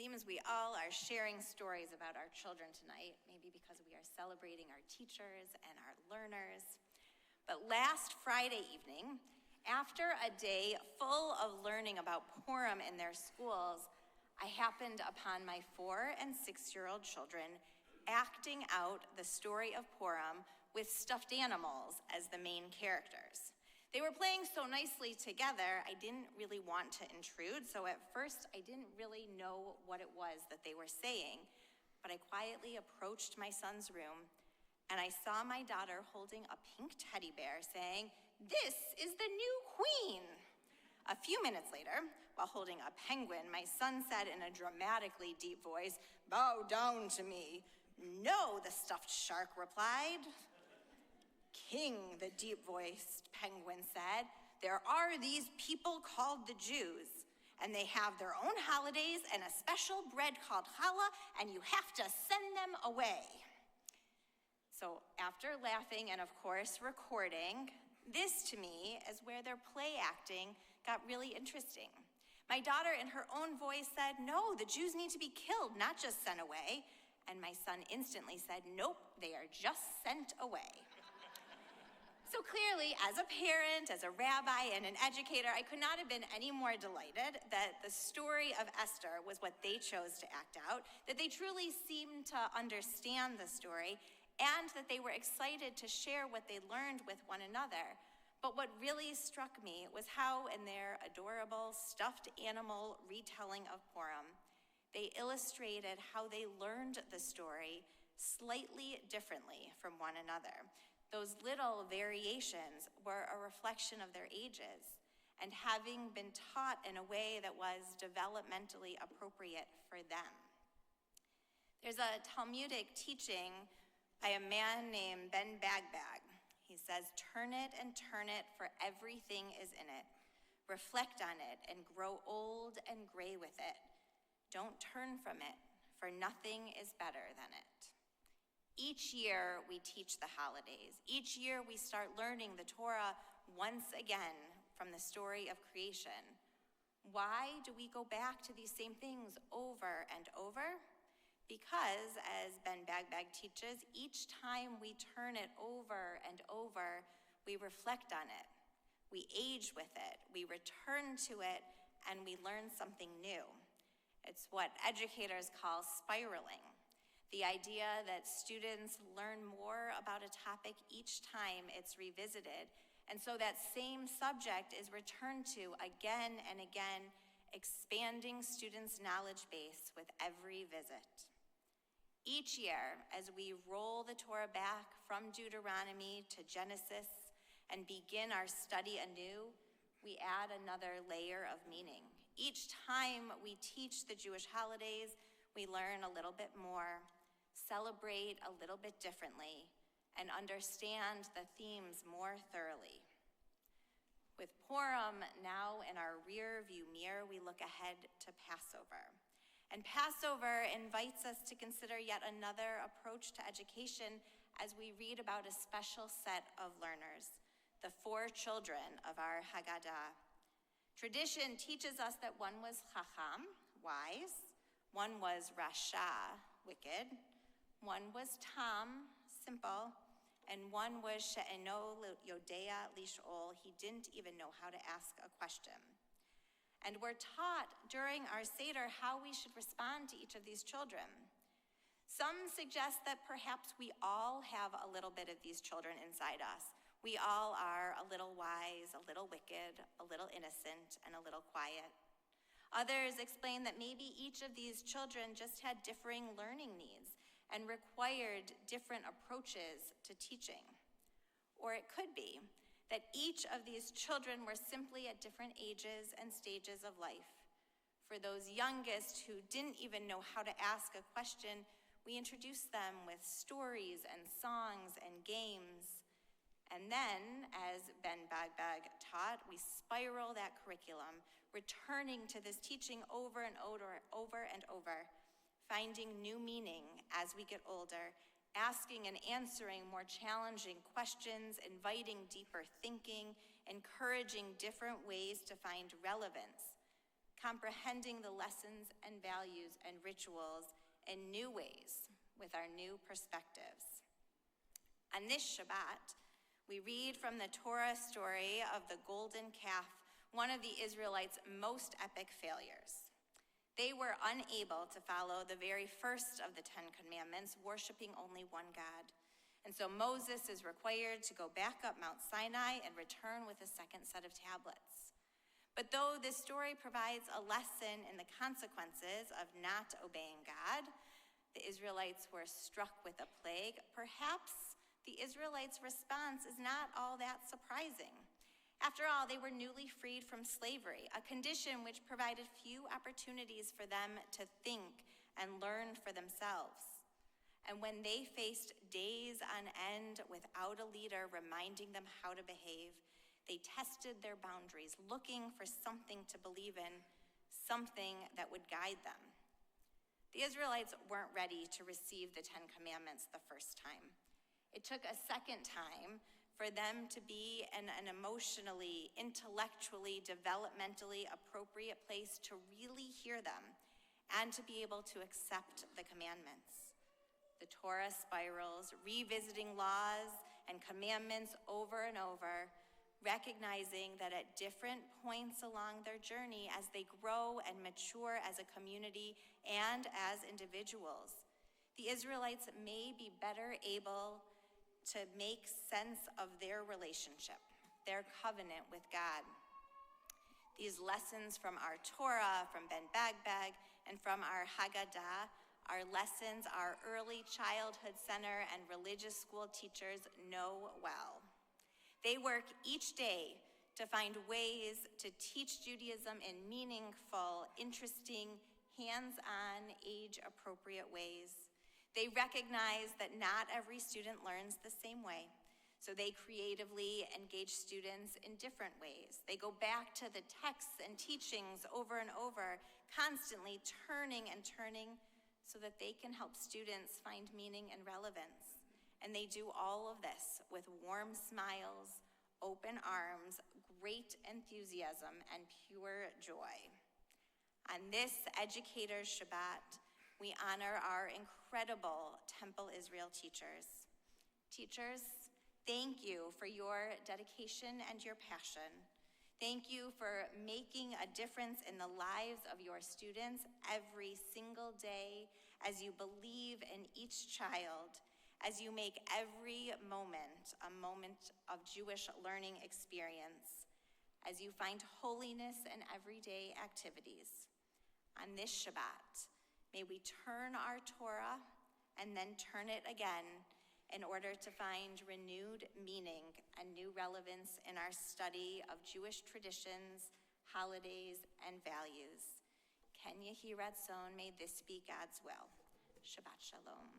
seems we all are sharing stories about our children tonight, maybe because we are celebrating our teachers and our learners. But last Friday evening, after a day full of learning about Purim in their schools, I happened upon my 4- and 6-year-old children acting out the story of Purim with stuffed animals as the main characters. They were playing so nicely together, I didn't really want to intrude, so at first I didn't really know what it was that they were saying, but I quietly approached my son's room, and I saw my daughter holding a pink teddy bear saying, "This is the new queen." A few minutes later, while holding a penguin, my son said in a dramatically deep voice, "Bow down to me." "No," the stuffed shark replied. "King," the deep-voiced penguin said, "there are these people called the Jews, and they have their own holidays and a special bread called challah, and you have to send them away." So after laughing and, of course, recording, this to me is where their play acting got really interesting. My daughter, in her own voice, said, "No, the Jews need to be killed, not just sent away." And my son instantly said, "Nope, they are just sent away." So clearly, as a parent, as a rabbi, and an educator, I could not have been any more delighted that the story of Esther was what they chose to act out, that they truly seemed to understand the story, and that they were excited to share what they learned with one another. But what really struck me was how, in their adorable stuffed animal retelling of Purim, they illustrated how they learned the story slightly differently from one another. Those little variations were a reflection of their ages and having been taught in a way that was developmentally appropriate for them. There's a Talmudic teaching by a man named Ben Bagbag. He says, "Turn it and turn it, for everything is in it. Reflect on it and grow old and gray with it. Don't turn from it, for nothing is better than it." Each year we teach the holidays. Each year we start learning the Torah once again from the story of creation. Why do we go back to these same things over and over? Because, as Ben Bagbag teaches, each time we turn it over and over, we reflect on it, we age with it, we return to it, and we learn something new. It's what educators call spiraling. The idea that students learn more about a topic each time it's revisited, and so that same subject is returned to again and again, expanding students' knowledge base with every visit. Each year, as we roll the Torah back from Deuteronomy to Genesis and begin our study anew, we add another layer of meaning. Each time we teach the Jewish holidays, we learn a little bit more, celebrate a little bit differently, and understand the themes more thoroughly. With Purim now in our rear view mirror, we look ahead to Passover. And Passover invites us to consider yet another approach to education as we read about a special set of learners, the 4 children of our Haggadah. Tradition teaches us that one was Chacham, wise, one was Rasha, wicked, one was Tam, simple, and one was She'eno Yodea Lish'ol, he didn't even know how to ask a question. And we're taught during our Seder how we should respond to each of these children. Some suggest that perhaps we all have a little bit of these children inside us. We all are a little wise, a little wicked, a little innocent, and a little quiet. Others explain that maybe each of these children just had differing learning needs and required different approaches to teaching. Or it could be that each of these children were simply at different ages and stages of life. For those youngest who didn't even know how to ask a question, we introduced them with stories and songs and games. And then, as Ben Bagbag taught, we spiral that curriculum, returning to this teaching over and over, finding new meaning as we get older, asking and answering more challenging questions, inviting deeper thinking, encouraging different ways to find relevance, comprehending the lessons and values and rituals in new ways with our new perspectives. On this Shabbat, we read from the Torah story of the golden calf, one of the Israelites' most epic failures. They were unable to follow the very first of the 10 commandments, worshiping only one God. And so Moses is required to go back up Mount Sinai and return with a second set of tablets. But though this story provides a lesson in the consequences of not obeying God, the Israelites were struck with a plague. Perhaps the Israelites' response is not all that surprising. After all, they were newly freed from slavery, a condition which provided few opportunities for them to think and learn for themselves. And when they faced days on end without a leader reminding them how to behave, they tested their boundaries, looking for something to believe in, something that would guide them. The Israelites weren't ready to receive the 10 Commandments the first time. It took a second time for them to be in an emotionally, intellectually, developmentally appropriate place to really hear them and to be able to accept the commandments. The Torah spirals, revisiting laws and commandments over and over, recognizing that at different points along their journey, as they grow and mature as a community and as individuals, the Israelites may be better able to make sense of their relationship, their covenant with God. These lessons from our Torah, from Ben Bagbag, and from our Haggadah are lessons our early childhood center and religious school teachers know well. They work each day to find ways to teach Judaism in meaningful, interesting, hands-on, age-appropriate ways. They recognize that not every student learns the same way, so they creatively engage students in different ways. They go back to the texts and teachings over and over, constantly turning and turning so that they can help students find meaning and relevance. And they do all of this with warm smiles, open arms, great enthusiasm, and pure joy. On this Educators Shabbat, we honor our incredible Temple Israel teachers. Teachers, thank you for your dedication and your passion. Thank you for making a difference in the lives of your students every single day as you believe in each child, as you make every moment a moment of Jewish learning experience, as you find holiness in everyday activities. On this Shabbat, may we turn our Torah and then turn it again in order to find renewed meaning and new relevance in our study of Jewish traditions, holidays, and values. Ken Yehi Ratzon, may this be God's will. Shabbat Shalom.